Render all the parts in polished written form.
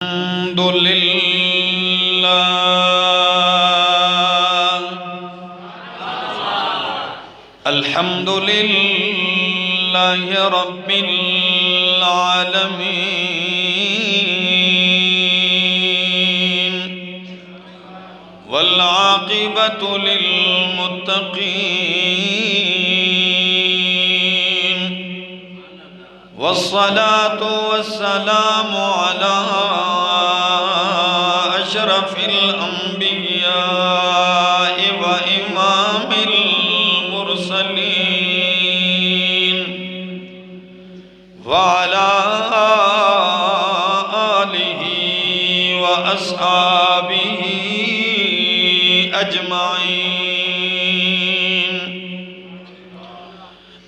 الحمد لله الحمد لله رب العالمين والعاقبة للمتقين والصلاة والسلام على أشرف الأنبياء وإمام المرسلين وعلى آله وأصحابه أجمعين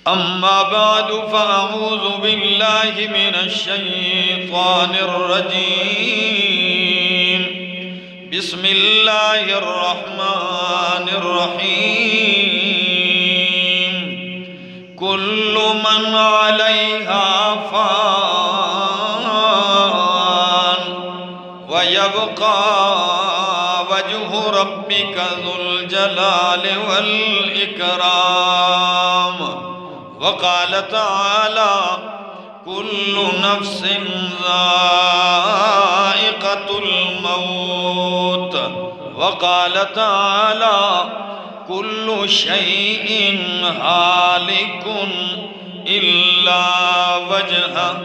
أما بعد فأعوذ بالله من الشيطان الرجيم بسم الله الرحمن الرحيم كل من عليها فان ويبقى وجه ربك ذو الجلال والإكرام وقال تعالى كل نفس ذائقة الموت وقال تعالى كل شيء هالك إلا وجهه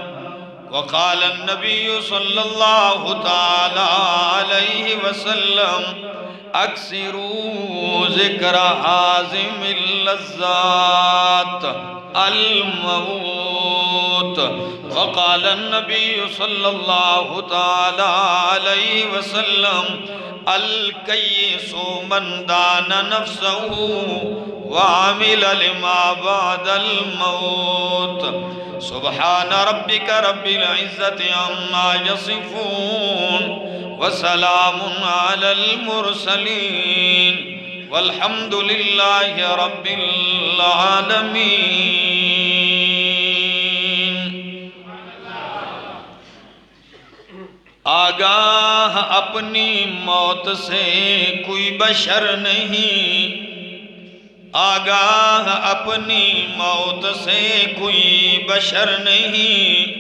وقال النبي صلى الله تعالى عليه وسلم اکثروا ذکر حازم اللذات الموت وقال النبي صلى الله تعالى عليه وسلم الکیس من دان نفسه وعمل لما بعد الموت سبحان ربك رب العزة عما يصفون وسلام على المرسلين والحمد لله رب العالمين آگاہ اپنی موت سے کوئی بشر نہیں آگاہ اپنی موت سے کوئی بشر نہیں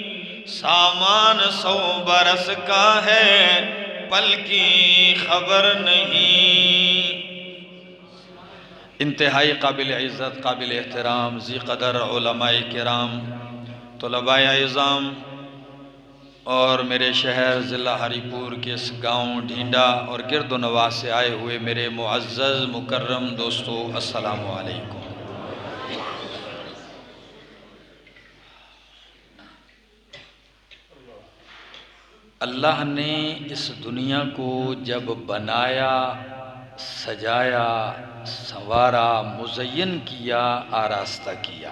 سامان 100 برس کا ہے پل کی خبر نہیں انتہائی قابل عزت قابل احترام ذی قدر علماء کرام طلباء اعظام اور میرے شہر ضلع ہری پور کے اس گاؤں ڈھینڈا اور گرد و نواح سے آئے ہوئے میرے معزز مکرم دوستو السلام علیکم اللہ نے اس دنیا کو جب بنایا سجایا سنوارا مزین کیا آراستہ کیا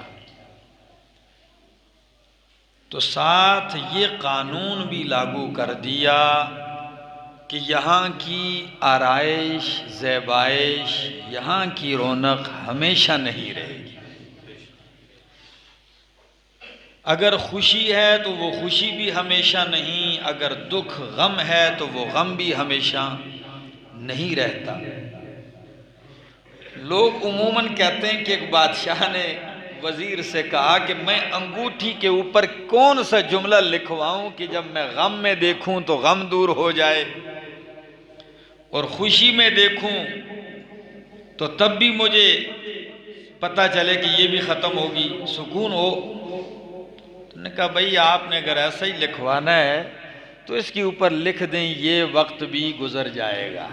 تو ساتھ یہ قانون بھی لاگو کر دیا کہ یہاں کی آرائش زیبائش یہاں کی رونق ہمیشہ نہیں رہے گی اگر خوشی ہے تو وہ خوشی بھی ہمیشہ نہیں اگر دکھ غم ہے تو وہ غم بھی ہمیشہ نہیں رہتا لوگ عموماً کہتے ہیں کہ ایک بادشاہ نے وزیر سے کہا کہ میں انگوٹھی کے اوپر کون سا جملہ لکھواؤں کہ جب میں غم میں دیکھوں تو غم دور ہو جائے اور خوشی میں دیکھوں تو تب بھی مجھے پتہ چلے کہ یہ بھی ختم ہوگی سکون ہو تو نے کہا بھئی آپ نے اگر ایسا ہی لکھوانا ہے تو اس کے اوپر لکھ دیں یہ وقت بھی گزر جائے گا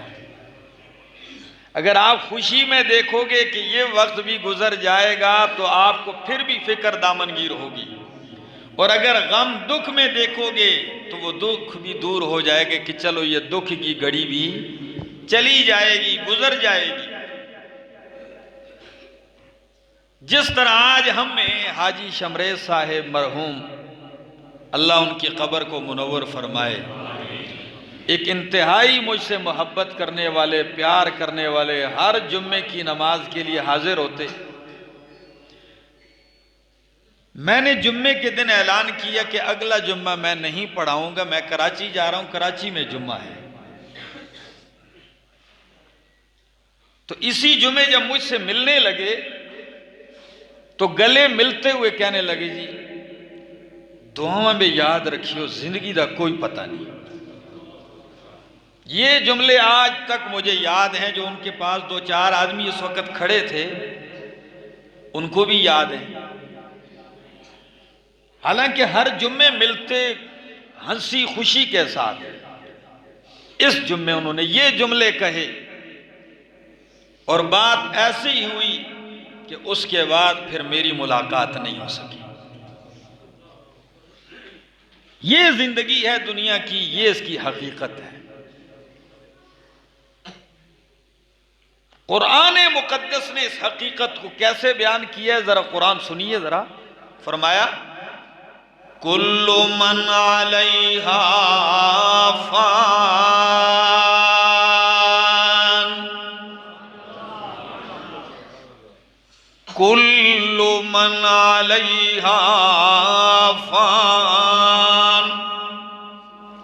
اگر آپ خوشی میں دیکھو گے کہ یہ وقت بھی گزر جائے گا تو آپ کو پھر بھی فکر دامنگیر ہوگی اور اگر غم دکھ میں دیکھو گے تو وہ دکھ بھی دور ہو جائے گا کہ چلو یہ دکھ کی گھڑی بھی چلی جائے گی گزر جائے گی جس طرح آج ہم میں حاجی شمریز صاحب مرحوم اللہ ان کی قبر کو منور فرمائے ایک انتہائی مجھ سے محبت کرنے والے پیار کرنے والے ہر جمعے کی نماز کے لیے حاضر ہوتے میں نے جمعے کے دن اعلان کیا کہ اگلا جمعہ میں نہیں پڑھاؤں گا، میں کراچی جا رہا ہوں، کراچی میں جمعہ ہے۔ تو اسی جمعے جب مجھ سے ملنے لگے تو گلے ملتے ہوئے کہنے لگے جی دعاؤں میں یاد رکھیو، زندگی دا کوئی پتہ نہیں۔ یہ جملے آج تک مجھے یاد ہیں، جو ان کے پاس دو چار آدمی اس وقت کھڑے تھے ان کو بھی یاد ہیں۔ حالانکہ ہر جمعے ملتے ہنسی خوشی کے ساتھ، اس جمعے انہوں نے یہ جملے کہے اور بات ایسی ہی ہوئی کہ اس کے بعد پھر میری ملاقات نہیں ہو سکی۔ یہ زندگی ہے دنیا کی، یہ اس کی حقیقت ہے۔ قرآن مقدس نے اس حقیقت کو کیسے بیان کیا ہے، ذرا قرآن سنیے ذرا۔ فرمایا کل من علیہا فان، کل من علیہا فان۔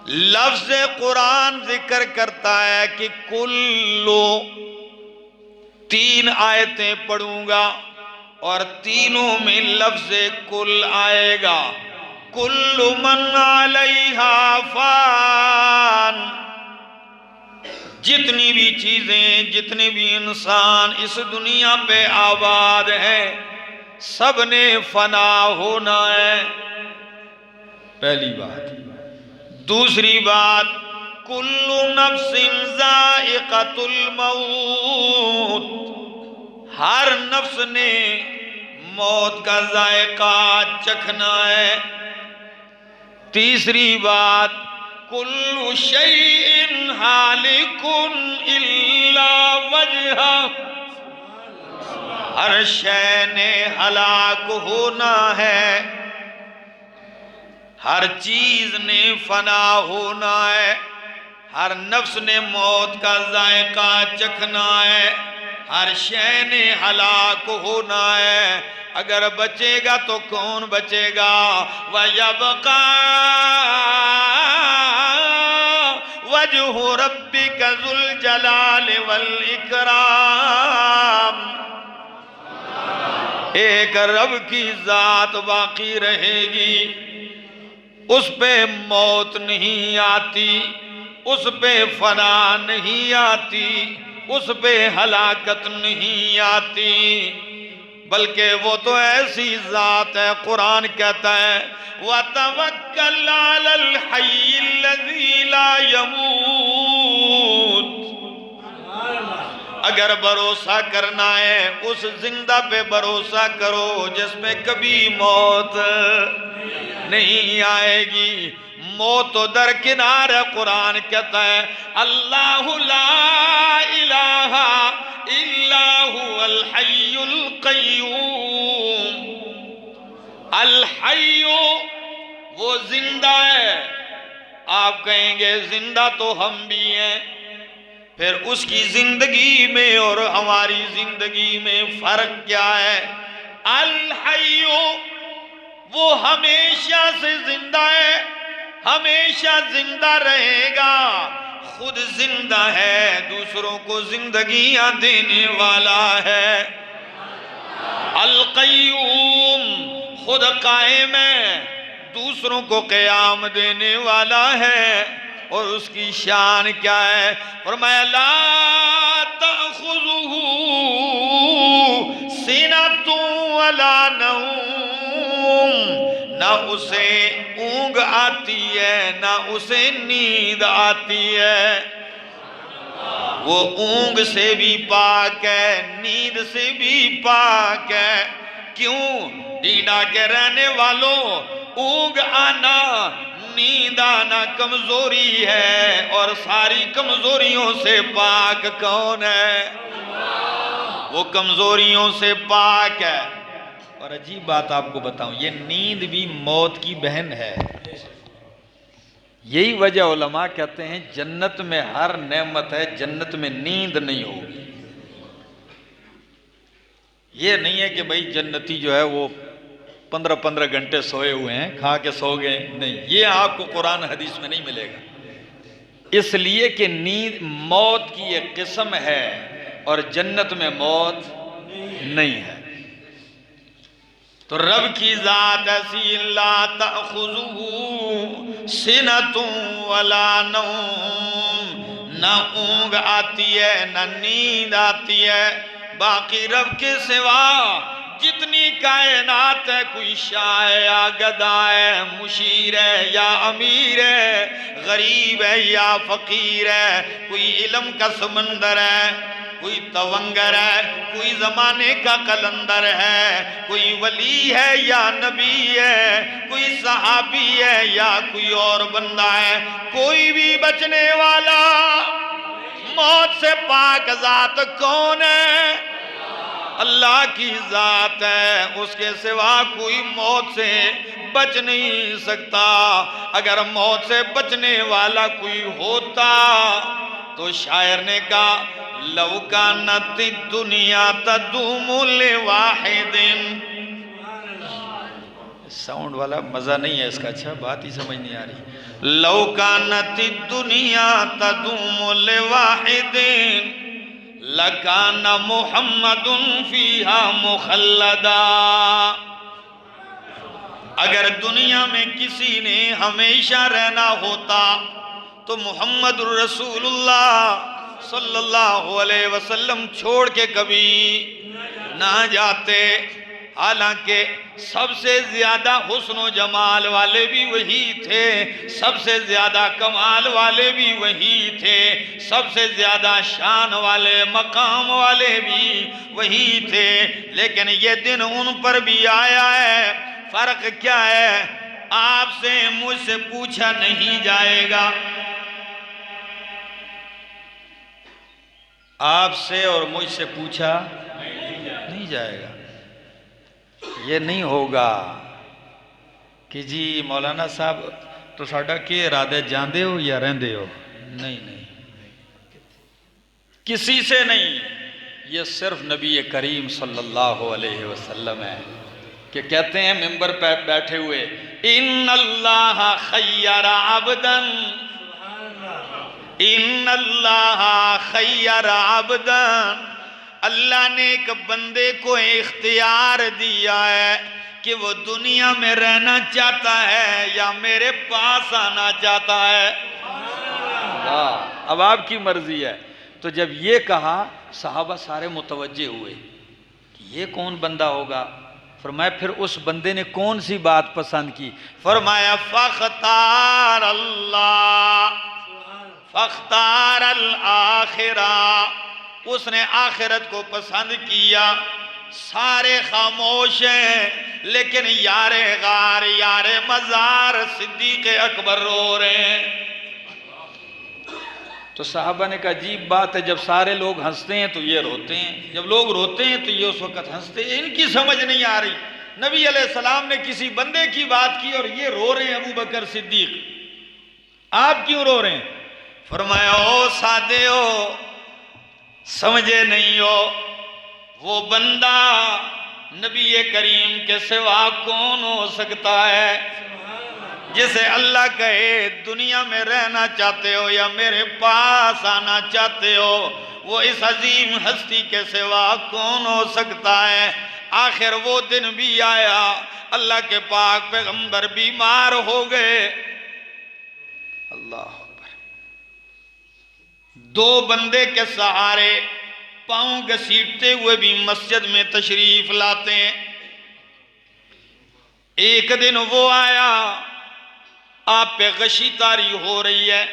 لفظ قرآن ذکر کرتا ہے کہ کلو، تین آیتیں پڑھوں گا اور تینوں میں لفظ کل آئے گا۔ کل من علیہا فان، جتنی بھی چیزیں، جتنے بھی انسان اس دنیا پہ آباد ہیں، سب نے فنا ہونا ہے، پہلی بات۔ دوسری بات، کل نفس ذائقۃ الموت، ہر نفس نے موت کا ذائقہ چکھنا ہے۔ تیسری بات، کل شیء ہالک الا وجہہ، ہر شے نے ہلاک ہونا ہے، ہر چیز نے فنا ہونا ہے، ہر نفس نے موت کا ذائقہ چکھنا ہے، ہر شے نے ہلاک ہونا ہے۔ اگر بچے گا تو کون بچے گا؟ وَيَبْقَى وَجْهُ رَبِّكَ ذُو الْجَلَالِ وَالْإِكْرَامِ، ایک رب کی ذات باقی رہے گی، اس پہ موت نہیں آتی، اس پہ فنا نہیں آتی، اس پہ ہلاکت نہیں آتی، بلکہ وہ تو ایسی ذات ہے۔ قرآن کہتا ہے وَتَوَكَّلْ عَلَى الْحَيِّ الَّذِي لَا يَمُوتُ، اگر بھروسہ کرنا ہے اس زندہ پہ بھروسہ کرو جس پہ کبھی موت نہیں آئے گی۔ موت تو درکنار ہے، قرآن کہتا ہے اللہ لا الہ الا هو الحی القیوم، الحی وہ زندہ ہے۔ آپ کہیں گے زندہ تو ہم بھی ہیں، پھر اس کی زندگی میں اور ہماری زندگی میں فرق کیا ہے؟ الحی وہ ہمیشہ سے زندہ ہے، ہمیشہ زندہ رہے گا، خود زندہ ہے، دوسروں کو زندگیاں دینے والا ہے۔ القیوم خود قائم ہے، دوسروں کو قیام دینے والا ہے۔ اور اس کی شان کیا ہے؟ فرمایا لا تأخذہ سنۃ ولا نوم، نہ اسے اونگ آتی ہے نہ اسے نیند آتی ہے، وہ اونگ سے بھی پاک ہے، نیند سے بھی پاک ہے۔ کیوں؟ ڈیڈا کے رہنے والوں، اونگ آنا نیند آنا کمزوری ہے، اور ساری کمزوریوں سے پاک کون ہے؟ وہ کمزوریوں سے پاک ہے۔ اور عجیب بات آپ کو بتاؤں، یہ نیند بھی موت کی بہن ہے۔ یہی وجہ علماء کہتے ہیں جنت میں ہر نعمت ہے، جنت میں نیند نہیں ہوگی۔ یہ نہیں ہے کہ بھئی جنتی جو ہے وہ 15 گھنٹے سوئے ہوئے ہیں، کھا کے سو گئے، نہیں، یہ آپ کو قرآن حدیث میں نہیں ملے گا۔ اس لیے کہ نیند موت کی ایک قسم ہے اور جنت میں موت نہیں ہے۔ تو رب کی ذات ایسی لا تأخذہ سنۃ ولا نوم، نہ اونگ آتی ہے نہ نیند آتی ہے۔ باقی رب کے سوا جتنی کائنات ہے، کوئی شاہ ہے یا گدا ہے، مشیر ہے یا امیر ہے، غریب ہے یا فقیر ہے، کوئی علم کا سمندر ہے، کوئی تونگر ہے، کوئی زمانے کا قلندر ہے، کوئی ولی ہے یا نبی ہے، کوئی صحابی ہے یا کوئی اور بندہ ہے، کوئی بھی بچنے والا موت سے پاک ذات کون ہے؟ اللہ کی ذات ہے، اس کے سوا کوئی موت سے بچ نہیں سکتا۔ اگر موت سے بچنے والا کوئی ہوتا تو شاعر نے کہا لو کانت الدنیا تدوم لواحد، ساؤنڈ والا مزہ نہیں ہے اس کا، اچھا بات ہی سمجھ نہیں آ رہی۔ لو کانت الدنیا تدوم لواحد لکان محمد فیہا مخلدا، اگر دنیا میں کسی نے ہمیشہ رہنا ہوتا تو محمد الرسول اللہ صلی اللہ علیہ وسلم چھوڑ کے کبھی نہ جاتے۔ حالانکہ سب سے زیادہ حسن و جمال والے بھی وہی تھے، سب سے زیادہ کمال والے بھی وہی تھے، سب سے زیادہ شان والے مقام والے بھی وہی تھے، لیکن یہ دن ان پر بھی آیا ہے۔ فرق کیا ہے؟ آپ سے مجھ سے پوچھا نہیں جائے گا، آپ سے اور مجھ سے پوچھا نہیں جائے گا۔ یہ نہیں ہوگا کہ جی مولانا صاحب تو ساڈا کی ارادہ جاندے ہو یا رہندے ہو، نہیں نہیں، کسی سے نہیں۔ یہ صرف نبی کریم صلی اللہ علیہ وسلم ہے کہ کہتے ہیں منبر پہ بیٹھے ہوئے ان اللہ خیر عبدا، ان اللہ خیر عبدا، اللہ نے ایک بندے کو اختیار دیا ہے کہ وہ دنیا میں رہنا چاہتا ہے یا میرے پاس آنا چاہتا ہے۔ اب آپ کی مرضی ہے۔ تو جب یہ کہا صحابہ سارے متوجہ ہوئے کہ یہ کون بندہ ہوگا؟ فرمایا پھر اس بندے نے کون سی بات پسند کی؟ فرمایا فاختار اللہ فاختار الآخرہ، اس نے آخرت کو پسند کیا۔ سارے خاموش ہیں لیکن یار غار یار مزار صدیق اکبر رو رہے ہیں۔ تو صحابہ نے کہا عجیب بات ہے، جب سارے لوگ ہنستے ہیں تو یہ روتے ہیں، جب لوگ روتے ہیں تو یہ اس وقت ہنستے ہیں، ان کی سمجھ نہیں آ رہی۔ نبی علیہ السلام نے کسی بندے کی بات کی اور یہ رو رہے ہیں ابو بکر صدیق، آپ کیوں رو رہے ہیں؟ فرمایا او سادے ہو، سمجھے نہیں ہو، وہ بندہ نبی کریم کے سوا کون ہو سکتا ہے جسے اللہ کہے دنیا میں رہنا چاہتے ہو یا میرے پاس آنا چاہتے ہو، وہ اس عظیم ہستی کے سوا کون ہو سکتا ہے؟ آخر وہ دن بھی آیا، اللہ کے پاک پیغمبر بیمار ہو گئے۔ اللہ اکبر، دو بندے کے سہارے پاؤں گھسیٹتے ہوئے بھی مسجد میں تشریف لاتے ہیں۔ ایک دن وہ آیا، آپ پہ غشی طاری ہو رہی ہے،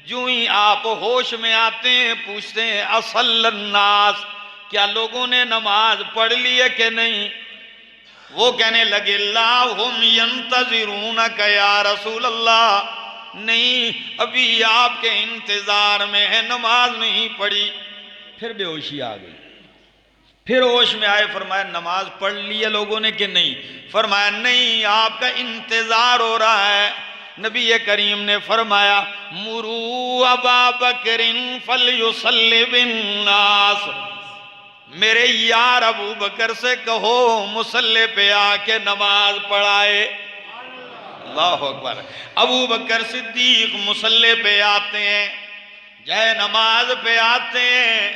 جو ہی آپ ہوش میں آتے ہیں پوچھتے ہیں اصل الناس، کیا لوگوں نے نماز پڑھ لی ہے کہ نہیں؟ وہ کہنے لگے لا ہم ینتظرونک یا رسول اللہ، نہیں ابھی آپ کے انتظار میں ہے، نماز نہیں پڑھی۔ پھر بے ہوشی آ گئی، پھر ہوش میں آئے، فرمایا نماز پڑھ لی ہے لوگوں نے کہ نہیں؟ فرمایا نہیں، آپ کا انتظار ہو رہا ہے۔ نبی کریم نے فرمایا مروا ابا بکر فلیصلی بالناس، میرے یار ابو بکر سے کہو مصلی پہ آ کے نماز پڑھائے۔ اللہ اکبر۔ ابو بکر صدیق مصلی پہ آتے ہیں، جائے نماز پہ آتے ہیں،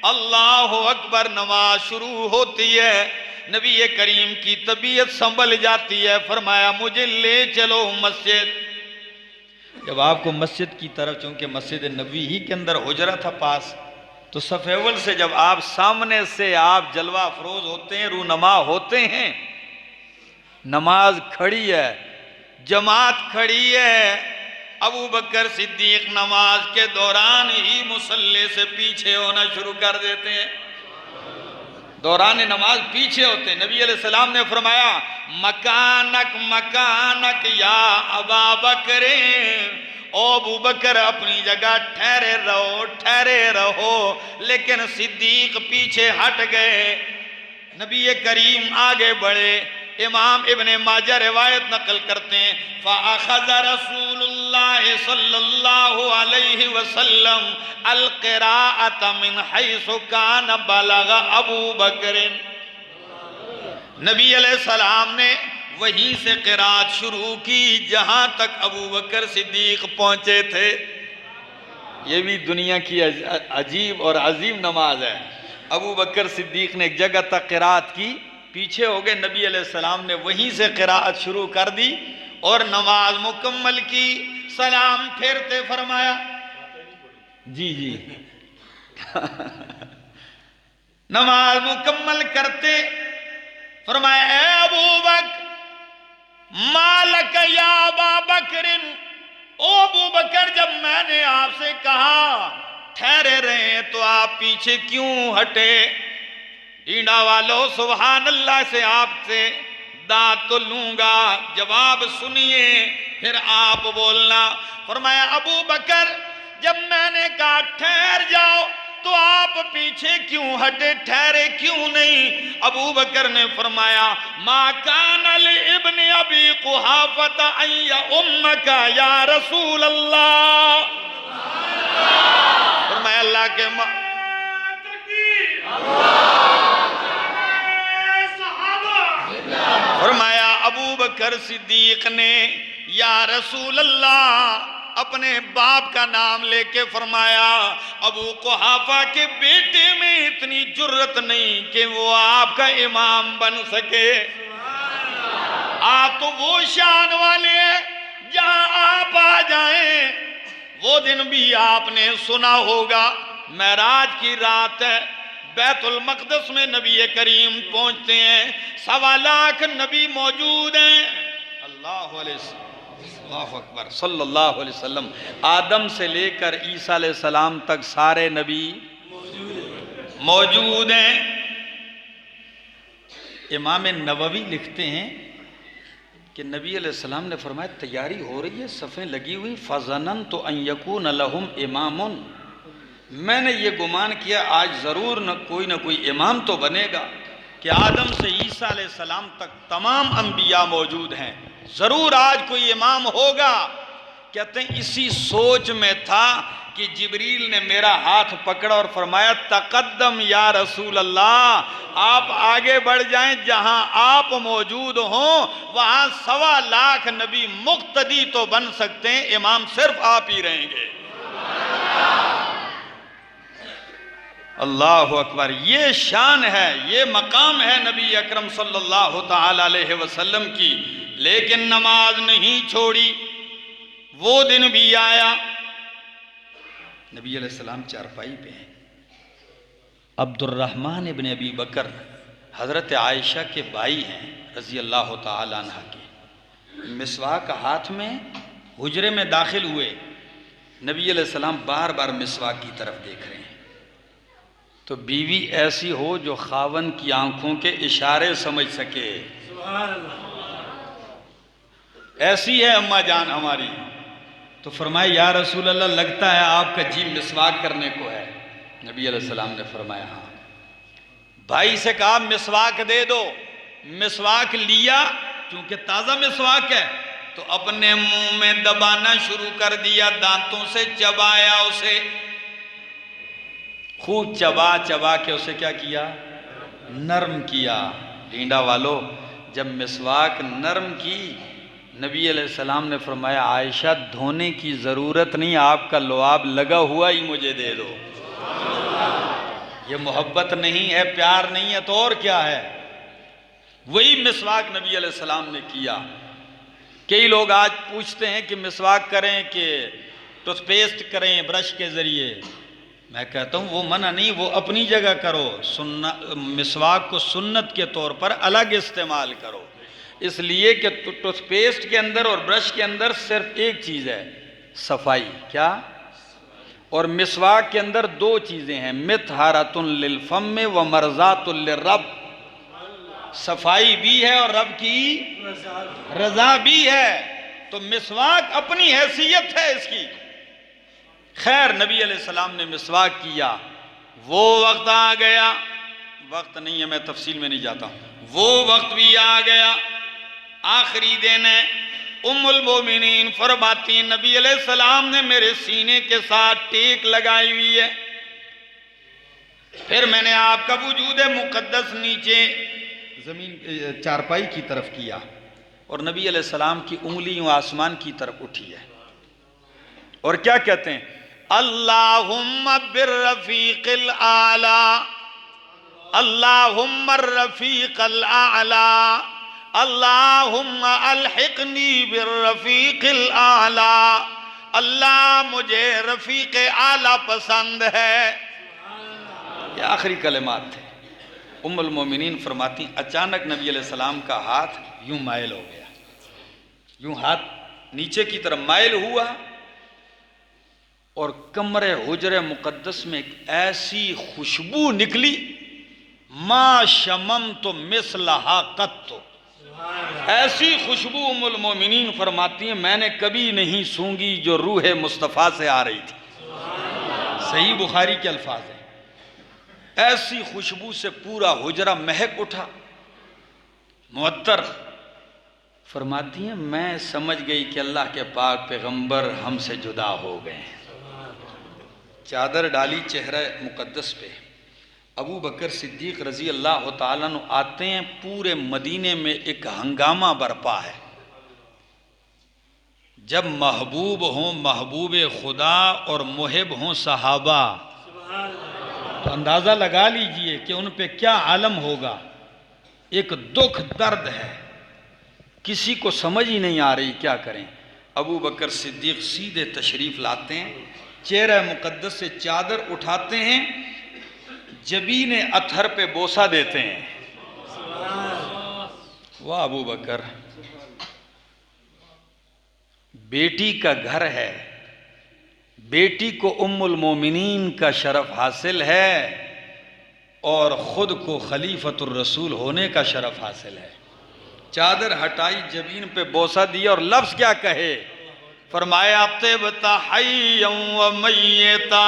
اللہ اکبر، نماز شروع ہوتی ہے، نبی کریم کی طبیعت سنبھل جاتی ہے، فرمایا مجھے لے چلو مسجد۔ جب آپ کو مسجد کی طرف، چونکہ مسجد نبی ہی کے اندر حجرہ تھا پاس، تو صف اول سے جب آپ سامنے سے آپ جلوہ افروز ہوتے ہیں، رونما ہوتے ہیں، نماز کھڑی ہے، جماعت کھڑی ہے، ابو بکر صدیق نماز کے دوران ہی مصلی سے پیچھے ہونا شروع کر دیتے ہیں، دوران نماز پیچھے ہوتے ہیں۔ نبی علیہ السلام نے فرمایا مکانک مکانک یا ابا بکر، او ابو بکر اپنی جگہ ٹھہرے رہو، لیکن صدیق پیچھے ہٹ گئے، نبی کریم آگے بڑھے۔ امام ابن ماجہ روایت نقل کرتے ہیں فَأَخَذَ رَسُولُ اللَّهِ صلی اللہ علیہ وسلم القراءة من حیث کان بلغ ابو بکر، نبی علیہ السلام نے وہیں سے قرات شروع کی جہاں تک ابو بکر صدیق پہنچے تھے۔ یہ بھی دنیا کی عجیب اور عظیم نماز ہے۔ ابو بکر صدیق نے ایک جگہ تک قرات کی، پیچھے ہو گئے، نبی علیہ السلام نے وہیں سے قرات شروع کر دی اور نماز مکمل کی، سلام پھیرتے فرمایا جی نماز مکمل کرتے فرمایا اے ابو بکر مالک یا ابا بکر، او ابو بکر جب میں نے آپ سے کہا ٹھہرے رہیں تو آپ پیچھے کیوں ہٹے؟ ڈینڈا والو سبحان اللہ سے آپ سے داد تو لوں گا، جواب سنیے پھر آپ بولنا۔ فرمایا ابو بکر جب میں نے کہا ٹھہر جاؤ تو آپ پیچھے کیوں ہٹے، ٹھہرے کیوں نہیں؟ ابو بکر نے فرمایا ما کان لابن ابی قحافۃ ان یؤمک یا رسول اللہ، فرمایا اللہ کے فرمایا ابو بکر صدیق نے یا رسول اللہ اپنے باپ کا نام لے کے فرمایا ابو قحافہ کے بیٹے میں اتنی جرت نہیں کہ وہ آپ کا امام بن سکے، آپ تو وہ شان والے ہیں جہاں آپ آ جائیں۔ وہ دن بھی آپ نے سنا ہوگا، معراج کی رات ہے، بیت المقدس میں نبی کریم پہنچتے ہیں، 1.25 لاکھ نبی موجود ہیں، اللہ اکبر صلی اللہ علیہ وسلم، آدم سے لے کر عیسیٰ علیہ السلام تک سارے نبی موجود ہیں۔ امام نووی لکھتے ہیں کہ نبی علیہ السلام نے فرمایا تیاری ہو رہی ہے، صفیں لگی ہوئی، فَظَنَنْتُ أَنْ يَكُونَ لَهُمْ إِمَامٌ، میں نے یہ گمان کیا آج ضرور نہ کوئی امام تو بنے گا، کہ آدم سے عیسیٰ علیہ السلام تک تمام انبیاء موجود ہیں، ضرور آج کوئی امام ہوگا۔ کہتے ہیں اسی سوچ میں تھا کہ جبریل نے میرا ہاتھ پکڑا اور فرمایا تقدم یا رسول اللہ، آپ آگے بڑھ جائیں، جہاں آپ موجود ہوں وہاں 1.25 لاکھ نبی مقتدی تو بن سکتے ہیں، امام صرف آپ ہی رہیں گے۔ اللہ اکبر، یہ شان ہے، یہ مقام ہے نبی اکرم صلی اللہ تعالی علیہ وسلم کی، لیکن نماز نہیں چھوڑی۔ وہ دن بھی آیا، نبی علیہ السلام چارپائی پہ ہیں، عبد الرحمن ابن ابی بکر حضرت عائشہ کے بھائی ہیں رضی اللہ تعالی عنہ کے، مسواک ہاتھ میں حجرے میں داخل ہوئے، نبی علیہ السلام بار بار مسواک کی طرف دیکھ رہے ہیں، تو بیوی ایسی ہو جو خاون کی آنکھوں کے اشارے سمجھ سکے، ایسی ہے اماں جان ہماری، تو فرمایا یا رسول اللہ لگتا ہے آپ کا جی مسواک کرنے کو ہے۔ نبی علیہ السلام نے فرمایا ہاں۔ بھائی سے کہا مسواک دے دو، مسواک لیا، چونکہ تازہ مسواک ہے تو اپنے منہ میں دبانا شروع کر دیا، دانتوں سے چبایا اسے، خوب چبا چبا کے اسے کیا کیا؟ نرم کیا۔ ڈینڈا والو جب مسواک نرم کی، نبی علیہ السلام نے فرمایا عائشہ دھونے کی ضرورت نہیں، آپ کا لعاب لگا ہوا ہی مجھے دے دو۔ یہ محبت نہیں ہے، پیار نہیں ہے، تو اور کیا ہے؟ وہی مسواک نبی علیہ السلام نے کیا۔ کئی لوگ آج پوچھتے ہیں کہ مسواک کریں کہ ٹوتھ پیسٹ کریں برش کے ذریعے۔ میں کہتا ہوں وہ منع نہیں، وہ اپنی جگہ کرو، مسواک کو سنت کے طور پر الگ استعمال کرو، اس لیے کہ ٹوتھ پیسٹ کے اندر اور برش کے اندر صرف ایک چیز ہے، صفائی۔ کیا؟ اور مسواک کے اندر دو چیزیں ہیں، مطہرۃ للفم و مرضات للرب، صفائی بھی ہے اور رب کی رضا بھی ہے۔ تو مسواک اپنی حیثیت ہے اس کی۔ خیر نبی علیہ السلام نے مسواک کیا، وہ وقت آ گیا، وقت نہیں ہے میں تفصیل میں نہیں جاتا ہوں، وہ وقت بھی آ گیا، آخری دن ہے۔ ام المومنین فرماتی ہیں نبی علیہ السلام نے میرے سینے کے ساتھ ٹیک لگائی ہوئی ہے، پھر میں نے آپ کا وجود مقدس نیچے زمین چارپائی کی طرف کیا، اور نبی علیہ السلام کی انگلیوں آسمان کی طرف اٹھی ہے، اور کیا کہتے ہیں؟ اللہم بالرفیق الاعلی، اللہم الرفیق الاعلی، اللہم الحقنی بالرفیق الاعلی، اللہ مجھے رفیق اعلی پسند ہے۔ یہ آخری کلمات تھے۔ ام المومنین فرماتی اچانک نبی علیہ السلام کا ہاتھ یوں مائل ہو گیا، یوں ہاتھ نیچے کی طرف مائل ہوا، اور کمر حجر مقدس میں ایک ایسی خوشبو نکلی، ما شممت مثلہا قط، ایسی خوشبو ام المومنین فرماتی ہیں میں نے کبھی نہیں سونگی جو روح مصطفیٰ سے آ رہی تھی۔ صحیح بخاری کے الفاظ ہیں، ایسی خوشبو سے پورا حجرہ مہک اٹھا، معطر۔ فرماتی ہیں میں سمجھ گئی کہ اللہ کے پاک پیغمبر ہم سے جدا ہو گئے ہیں۔ چادر ڈالی چہرہ مقدس پہ، ابو بکر صدیق رضی اللہ تعالیٰ عنہ آتے ہیں، پورے مدینے میں ایک ہنگامہ برپا ہے۔ جب محبوب ہوں محبوب خدا اور محب ہوں صحابہ، تو اندازہ لگا لیجئے کہ ان پہ کیا عالم ہوگا۔ ایک دکھ درد ہے، کسی کو سمجھ ہی نہیں آ رہی کیا کریں۔ ابو بکر صدیق سیدھے تشریف لاتے ہیں، چہرہ مقدس سے چادر اٹھاتے ہیں، جبین اطہر پہ بوسہ دیتے ہیں۔ واہ ابو بکر، بیٹی کا گھر ہے، بیٹی کو ام المومنین کا شرف حاصل ہے، اور خود کو خلیفۃ الرسول ہونے کا شرف حاصل ہے۔ چادر ہٹائی، جبین پہ بوسہ دیا، اور لفظ کیا کہے؟ فرمایا طبت حیا و میتا،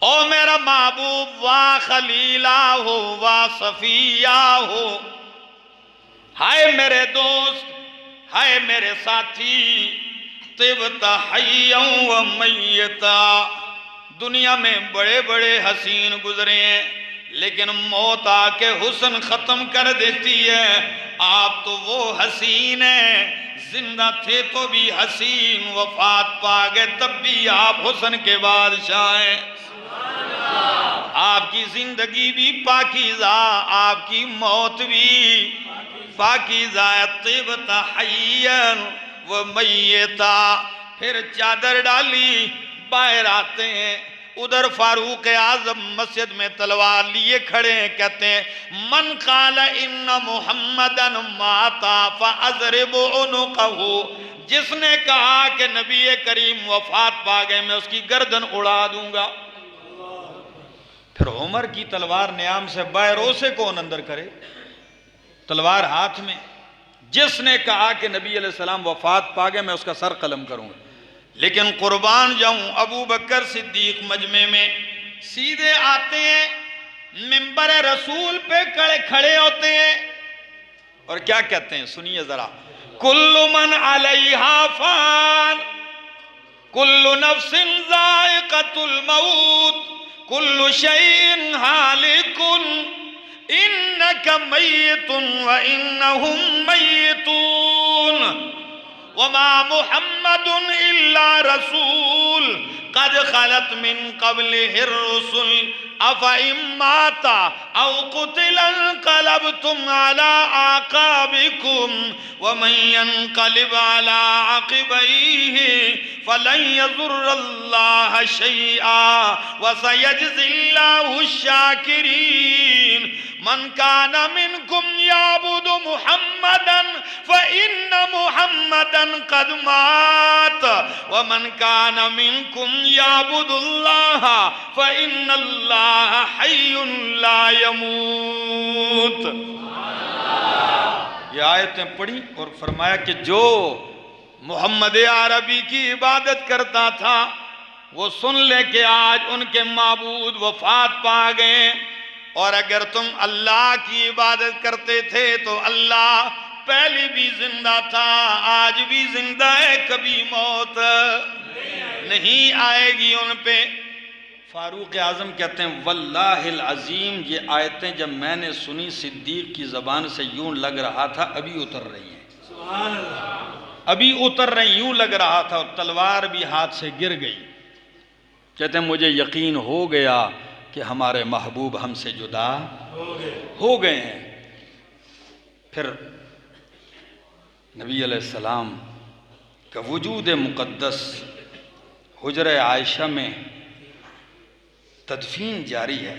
او میرا محبوب واہ خلیلہ ہو واہ صفیہ ہو، ہائے میرے دوست، ہائے میرے ساتھی، طبت حیا و میتا۔ دنیا میں بڑے بڑے حسین گزرے ہیں، لیکن موت آ کے حسن ختم کر دیتی ہے، آپ تو وہ حسین ہیں، زندہ تھے تو بھی حسین، وفات پا گئے تب بھی آپ حسن کے بادشاہ ہیں۔ آپ کی زندگی بھی پاکیزہ، آپ کی موت بھی پاکیزہ۔ طبت حیا و میتا۔ پھر چادر ڈالی، باہر آتے ہیں، ادھر فاروق اعظم مسجد میں تلوار لیے کھڑے ہیں، کہتے ہیں من قال ان محمدن ماتا فاضرب عنقہ، جس نے کہا کہ نبی کریم وفات پا گئے میں اس کی گردن اڑا دوں گا۔ پھر عمر کی تلوار نیام سے بائروسے کون اندر کرے، تلوار ہاتھ میں، جس نے کہا کہ نبی علیہ السلام وفات پا گئے میں اس کا سر قلم کروں گا۔ لیکن قربان جاؤں، ابو بکر صدیق مجمع میں سیدھے آتے ہیں، منبر رسول پہ کھڑے ہوتے ہیں، اور کیا کہتے ہیں سنیے ذرا، کل من علیہا فان، کل نفس ذائقۃ الموت کل شیء ہالک انک میت وانہم میتون وما محمد الا رسول قد خلت من قبله الرسل افإن مات او قتل انقلبتم على اعقابكم ومن ينقلب على عقبيه فلن يضر الله شيئا وسيجزي الله الشاكرين من كان منكم يعبد محمدا فإن محمدا قد مات ومن كان منكم يعبد الله فإن الله حي لا يموت. یہ آیتیں پڑھی اور فرمایا کہ جو محمد عربی کی عبادت کرتا تھا وہ سن لے کہ آج ان کے معبود وفات پا گئے، اور اگر تم اللہ کی عبادت کرتے تھے تو اللہ پہلے بھی زندہ تھا، آج بھی زندہ ہے، کبھی موت نہیں آئے گی ان پہ. فاروق اعظم کہتے ہیں واللہ العظیم یہ آیتیں جب میں نے سنی صدیق کی زبان سے یوں لگ رہا تھا ابھی اتر رہی ہیں، سبحان اللہ، ابھی اتر رہی، یوں لگ رہا تھا، اور تلوار بھی ہاتھ سے گر گئی. کہتے ہیں مجھے یقین ہو گیا کہ ہمارے محبوب ہم سے جدا ہو گئے ہیں. پھر نبی علیہ السلام کا وجود مقدس حجرہ عائشہ میں تدفین جاری ہے.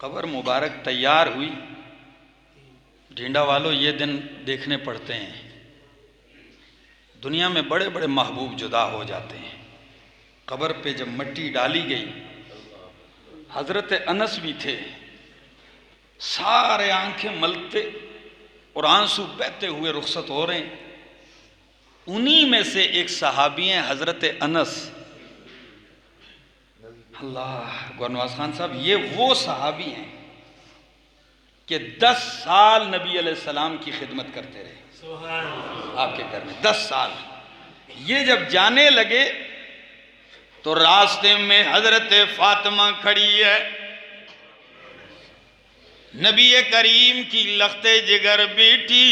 قبر مبارک تیار ہوئی. ڈھینڈا والوں یہ دن دیکھنے پڑتے ہیں، دنیا میں بڑے بڑے محبوب جدا ہو جاتے ہیں. قبر پہ جب مٹی ڈالی گئی، حضرت انس بھی تھے، سارے آنکھیں ملتے اور آنسو بہتے ہوئے رخصت ہو رہے ہیں. انہی میں سے ایک صحابی ہیں حضرت انس. اللہ گورنواز خان صاحب، یہ وہ صحابی ہیں کہ 10 سال نبی علیہ السلام کی خدمت کرتے رہے آپ کے گھر میں. 10 سال. یہ جب جانے لگے تو راستے میں حضرت فاطمہ کھڑی ہے. نبی کریم کی لختے جگر بیٹی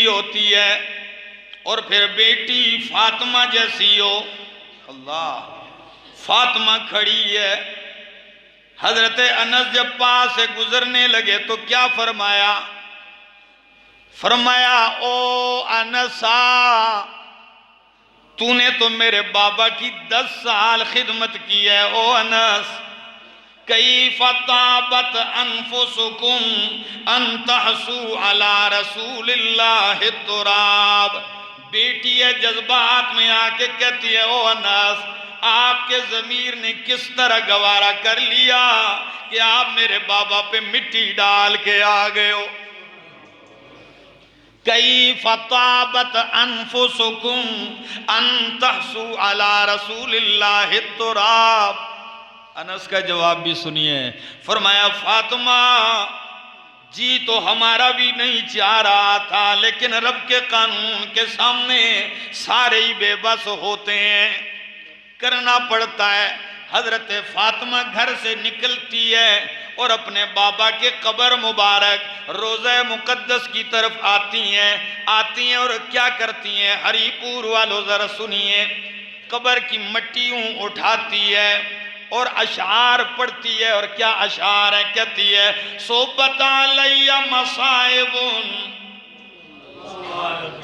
ہوتی ہے، اور پھر بیٹی فاطمہ جیسی ہو. اللہ، فاطمہ کھڑی ہے. حضرت انس جب پاس سے گزرنے لگے تو کیا فرمایا؟ فرمایا او انسا، تو نے تو میرے بابا کی 10 سال خدمت کی ہے. او انس، کیف طابت انفسکم ان تحسوا علی رسول اللہ التراب. بیٹی ہے جذبات میں آ کے کہتی ہے او انس، آپ کے ضمیر نے کس طرح گوارا کر لیا کہ آپ میرے بابا پہ مٹی ڈال کے آ گئے ہو. کیف طابت انفسکم ان تحسوا علی رسول اللہ التراب. انس کا جواب بھی سنیے. فرمایا فاطمہ جی تو ہمارا بھی نہیں چاہ رہا تھا، لیکن رب کے قانون کے سامنے سارے ہی بے بس ہوتے ہیں، کرنا پڑتا ہے. حضرت فاطمہ گھر سے نکلتی ہے اور اپنے بابا کے قبر مبارک روضہ مقدس کی طرف آتی ہیں اور کیا کرتی ہیں؟ ہری پور والوں ذرا سنیے. قبر کی مٹیوں اٹھاتی ہے اور اشعار پڑھتی ہے. اور کیا اشعار ہے؟ کہتی ہے صبت علی مصائب،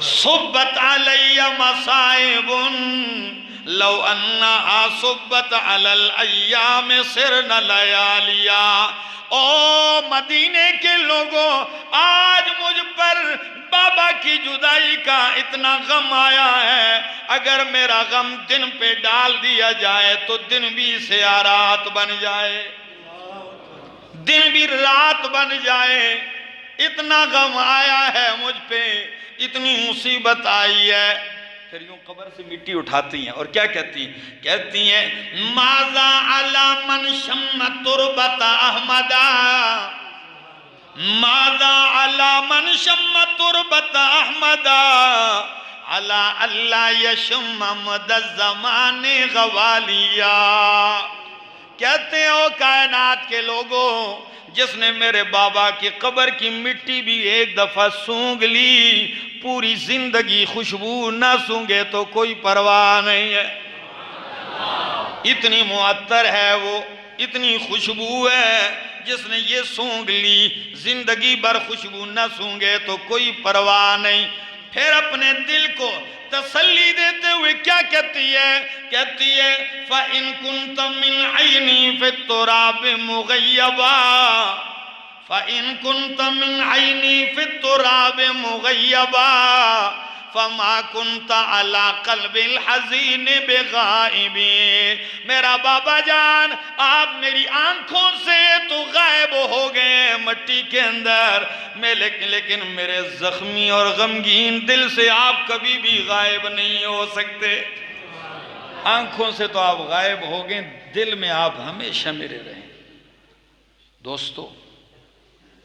صبت علی مصائب لو انہا صبت علی الایام سرن لیالیا. او مدینے کے لوگوں، آج مجھ پر بابا کی جدائی کا اتنا غم آیا ہے، اگر میرا غم دن پہ ڈال دیا جائے تو دن بھی سیاہ رات بن جائے، دن بھی رات بن جائے. اتنا غم آیا ہے مجھ پہ، اتنی مصیبت آئی ہے. پھر یوں قبر سے مٹی اٹھاتی ہیں اور کیا کہتی ہیں؟ کہتی ہیں ماذا علی من شم تربت احمدا، ماذا علی من شم تربت احمدا علی اللہ یشم مد الزمان غوالیا، کہتے ہیں او کائنات کے لوگوں، جس نے میرے بابا کی قبر کی مٹی بھی ایک دفعہ سونگ لی، پوری زندگی خوشبو نہ سونگے تو کوئی پرواہ نہیں ہے۔ اتنی معطر ہے وہ، اتنی خوشبو ہے، جس نے یہ سونگ لی، زندگی بھر خوشبو نہ سونگے تو کوئی پرواہ نہیں۔ پھر اپنے دل کو تسلی دیتے ہوئے کیا کہتی ہے؟ کہتی ہے فَإِن كُنْتَ مِنْ عَيْنِي فِي التُّرَابِ مُغَيَّبًا، فَإِن كُنْتَ مِنْ عَيْنِي فِي التُّرَابِ مُغَيَّبًا فَمَا كُنْتَ عَلَى قَلْبِ الْحَزِينِ بِغَائِبٍ۔ میرا بابا جان، آپ میری آنکھوں سے تو غائب ہو گئے مٹی کے اندر، لیکن میرے زخمی اور غمگین دل سے آپ کبھی بھی غائب نہیں ہو سکتے۔ آنکھوں سے تو آپ غائب ہو گئے، دل میں آپ ہمیشہ میرے رہیں۔ دوستو،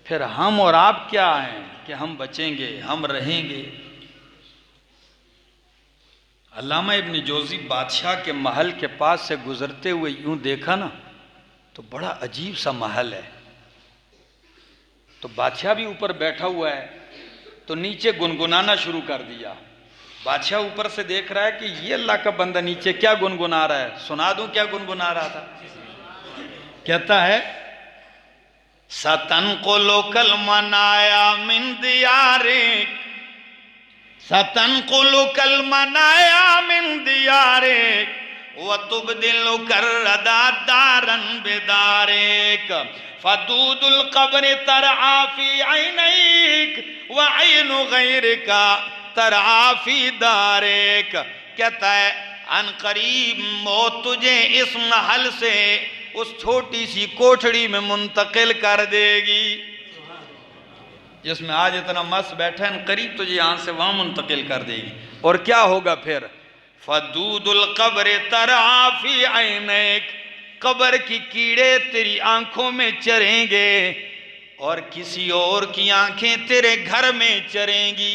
پھر ہم اور آپ کیا ہیں کہ ہم بچیں گے، ہم رہیں گے؟ علامہ ابن جوزی بادشاہ کے محل کے پاس سے گزرتے ہوئے یوں دیکھا نا تو بڑا عجیب سا محل ہے۔ تو بادشاہ بھی اوپر بیٹھا ہوا ہے، تو نیچے گنگنانا شروع کر دیا۔ بادشاہ اوپر سے دیکھ رہا ہے کہ یہ اللہ کا بندہ نیچے کیا گنگنا رہا ہے، سنا دوں کیا گنگنا رہا تھا؟ کہتا ہے سَتَنْقُلُكَ الْمَنَايَا مِنْ دِيَارِكَ، سَتَنْقُلُكَ الْمَنَايَا مِنْ دِيَارِكَ وَتُبْدِلُكَ الرَّدَى دَارًا بِدَارِكَ فَدُودُ الْقَبْرِ تَرْعَى فِي عَيْنَيْكَ وَعَيْنُ غَيْرِكَ تَرْعَى فِي دَارِكَ۔ کہتا ہے ان قریب موت تجھے اس محل سے اس چھوٹی سی کوٹھڑی میں منتقل کر دے گی، جس میں آج اتنا مست بیٹھا ہے، ان قریب تجھے یہاں سے وہاں منتقل کر دے گی۔ اور کیا ہوگا پھر؟ فَدُودُ الْقَبْرِ تَرْعَى فِي عَيْنَيْكَ، قبر کی کیڑے تیری آنکھوں میں چریں گے، اور کسی اور کی آنکھیں تیرے گھر میں چریں گی۔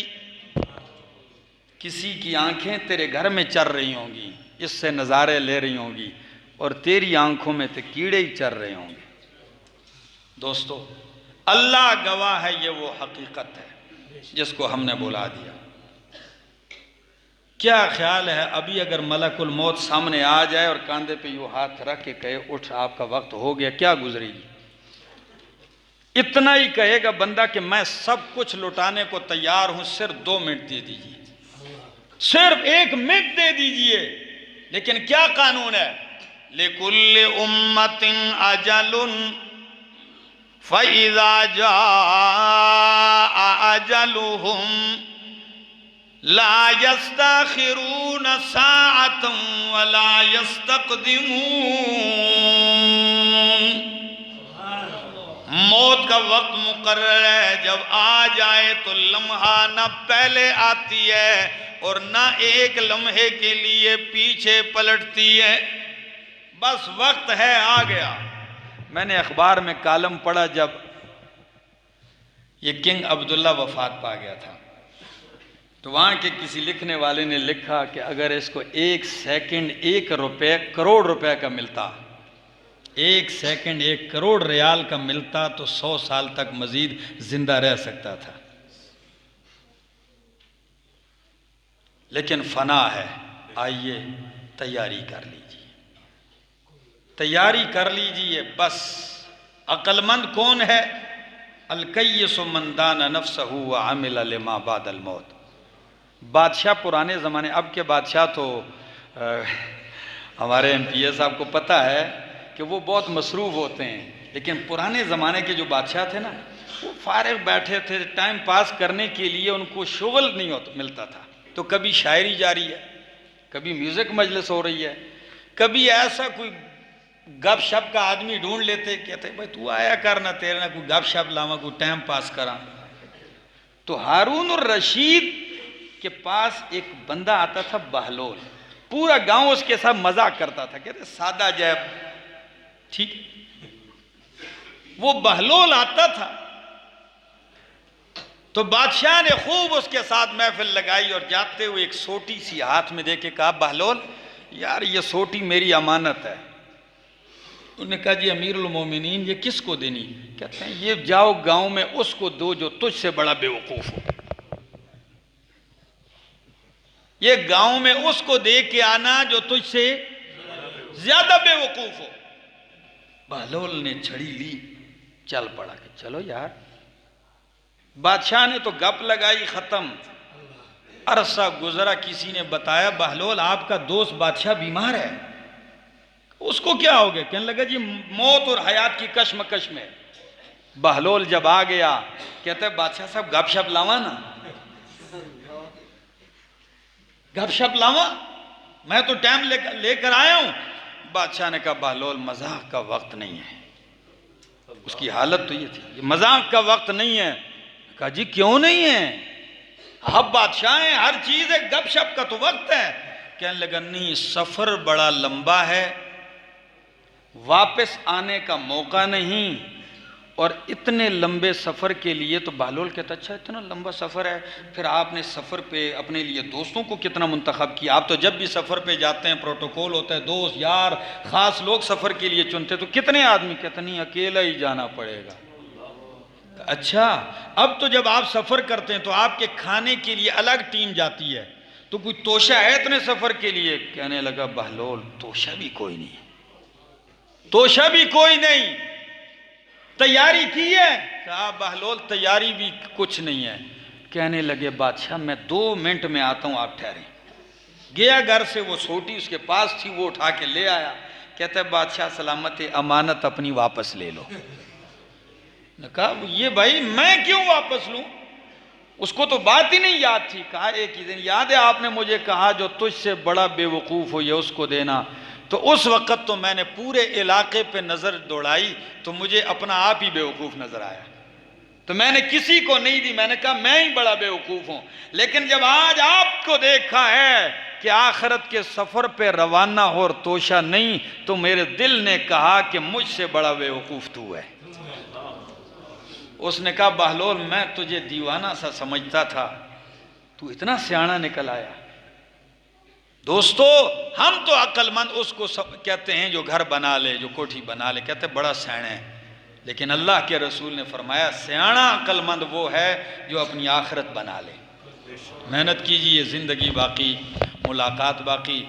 کسی کی آنکھیں تیرے گھر میں چر رہی ہوں گی، اس سے نظارے لے رہی ہوں گی، اور تیری آنکھوں میں تو کیڑے ہی چر رہے ہوں گے۔ دوستو، اللہ گواہ ہے، یہ وہ حقیقت ہے جس کو ہم نے بلا دیا۔ کیا خیال ہے ابھی اگر ملک الموت سامنے آ جائے اور کاندھے پہ یوں ہاتھ رکھ کے کہے اٹھ آپ کا وقت ہو گیا، کیا گزرے گی؟ اتنا ہی کہے گا بندہ کہ میں سب کچھ لٹانے کو تیار ہوں، صرف 2 منٹ دے دیجئے، صرف 1 منٹ دے دیجئے۔ لیکن کیا قانون ہے؟ لِكُلِّ أُمَّةٍ أَجَلٌ فَإِذَا جَاءَ أَجَلُهُمْ لَا يَسْتَأْخِرُونَ سَاعَةً وَلَا يَسْتَقْدِمُونَ۔ موت کا وقت مقرر ہے، جب آ جائے تو لمحہ نہ پہلے آتی ہے اور نہ ایک لمحے کے لیے پیچھے پلٹتی ہے، بس وقت ہے، آ گیا۔ میں نے اخبار میں کالم پڑھا جب یہ کنگ عبداللہ وفات پا گیا تھا، تو وہاں کے کسی لکھنے والے نے لکھا کہ اگر اس کو 1 سیکنڈ 1 کروڑ روپے کا ملتا، 1 سیکنڈ 1 کروڑ ریال کا ملتا تو 100 سال تک مزید زندہ رہ سکتا تھا۔ لیکن فنا ہے، آئیے تیاری کر لیجئے، تیاری کر لیجئے۔ بس عقل مند کون ہے؟ الکیس من دان نفسہ وعمل لما بعد الموت۔ بادشاہ پرانے زمانے، اب کے بادشاہ تو ہمارے MP صاحب کو پتہ ہے کہ وہ بہت مصروف ہوتے ہیں، لیکن پرانے زمانے کے جو بادشاہ تھے نا، وہ فارغ بیٹھے تھے، ٹائم پاس کرنے کے لیے ان کو شغل نہیں ملتا تھا، تو کبھی شاعری جاری ہے، کبھی میوزک مجلس ہو رہی ہے، کبھی ایسا کوئی گپ شپ کا آدمی ڈھونڈ لیتے، کہتے بھائی تو آیا کرنا، تیرے نہ کوئی گپ شپ لاما، کوئی ٹائم پاس کرا۔ تو ہارون الرشید کے پاس ایک بندہ آتا تھا بہلول، پورا گاؤں اس کے ساتھ مذاق کرتا تھا، کہتے سادہ جیب، ٹھیک۔ وہ بہلول آتا تھا تو بادشاہ نے خوب اس کے ساتھ محفل لگائی اور جاتے ہوئے ایک سوٹی سی ہاتھ میں دے کے کہا بہلول یار یہ سوٹی میری امانت ہے۔ انہوں نے کہا جی امیر المومنین یہ کس کو دینی؟ کہتے ہیں یہ جاؤ گاؤں میں اس کو دو جو تجھ سے بڑا بے وقوف ہو، یہ گاؤں میں اس کو دے کے آنا جو تجھ سے زیادہ بے وقوف ہو۔ بہلول نے چھڑی لی، چل پڑا کہ چلو یار۔ بادشاہ نے تو گپ لگائی، ختم۔ عرصہ گزرا، کسی نے بتایا بہلول آپ کا دوست بادشاہ بیمار ہے۔ اس کو کیا ہو گیا؟ کہنے لگا جی موت اور حیات کی کشمکش میں۔ بہلول جب آ گیا کہتا ہے بادشاہ صاحب گپ شپ لاوا نا، گپ شپ لاوا، میں تو ٹائم لے کر آیا ہوں۔ بادشاہ نے کہا بہلول مذاق کا وقت نہیں ہے۔ اس کی حالت تو یہ تھی، یہ مذاق کا وقت نہیں ہے۔ کہا جی کیوں نہیں ہے؟ آپ بادشاہ ہیں، ہر چیز ہے، گپ شپ کا تو وقت ہے۔ کہنے لگا نہیں، سفر بڑا لمبا ہے، واپس آنے کا موقع نہیں، اور اتنے لمبے سفر کے لیے تو بہلول کہتا اچھا اتنا لمبا سفر ہے، پھر آپ نے سفر پہ اپنے لیے دوستوں کو کتنا منتخب کیا؟ آپ تو جب بھی سفر پہ جاتے ہیں پروٹوکول ہوتا ہے، دوست یار خاص لوگ سفر کے لیے چنتے، تو کتنے آدمی؟ کہتا نہیں اکیلا ہی جانا پڑے گا۔ اچھا اب تو جب آپ سفر کرتے ہیں تو آپ کے کھانے کے لیے الگ ٹیم جاتی ہے، تو کوئی توشہ ہے اتنے سفر کے لیے؟ کہنے لگا بہلول توشہ بھی کوئی نہیں، توشہ بھی کوئی نہیں، تیاری کی ہے؟ کہا بہلول تیاری بھی کچھ نہیں ہے۔ کہنے لگے بادشاہ میں 2 منٹ میں آتا ہوں، آپ ٹھہریں۔ گیا گھر سے، وہ سوٹی اس کے پاس تھی، وہ اٹھا کے لے آیا۔ کہتا ہے بادشاہ سلامت، امانت اپنی واپس لے لو۔ نے کہا یہ بھائی میں کیوں واپس لوں؟ اس کو تو بات ہی نہیں یاد تھی۔ کہا ایک ہی دن یاد ہے آپ نے مجھے کہا جو تجھ سے بڑا بے وقوف ہو یہ اس کو دینا، تو اس وقت تو میں نے پورے علاقے پہ نظر دوڑائی تو مجھے اپنا آپ ہی بے وقوف نظر آیا، تو میں نے کسی کو نہیں دی، میں نے کہا میں ہی بڑا بے وقوف ہوں۔ لیکن جب آج آپ کو دیکھا ہے کہ آخرت کے سفر پہ روانہ ہو اور توشہ نہیں، تو میرے دل نے کہا کہ مجھ سے بڑا بے وقوف تو ہے۔ اس نے کہا بہلول میں تجھے دیوانہ سا سمجھتا تھا، تو اتنا سیاںا نکل آیا۔ دوستو ہم تو عقل مند اس کو کہتے ہیں جو گھر بنا لے، جو کوٹھی بنا لے، کہتے بڑا سیاںا ہے، لیکن اللہ کے رسول نے فرمایا سیاںا عقل مند وہ ہے جو اپنی آخرت بنا لے۔ محنت کیجئے، زندگی باقی، ملاقات باقی۔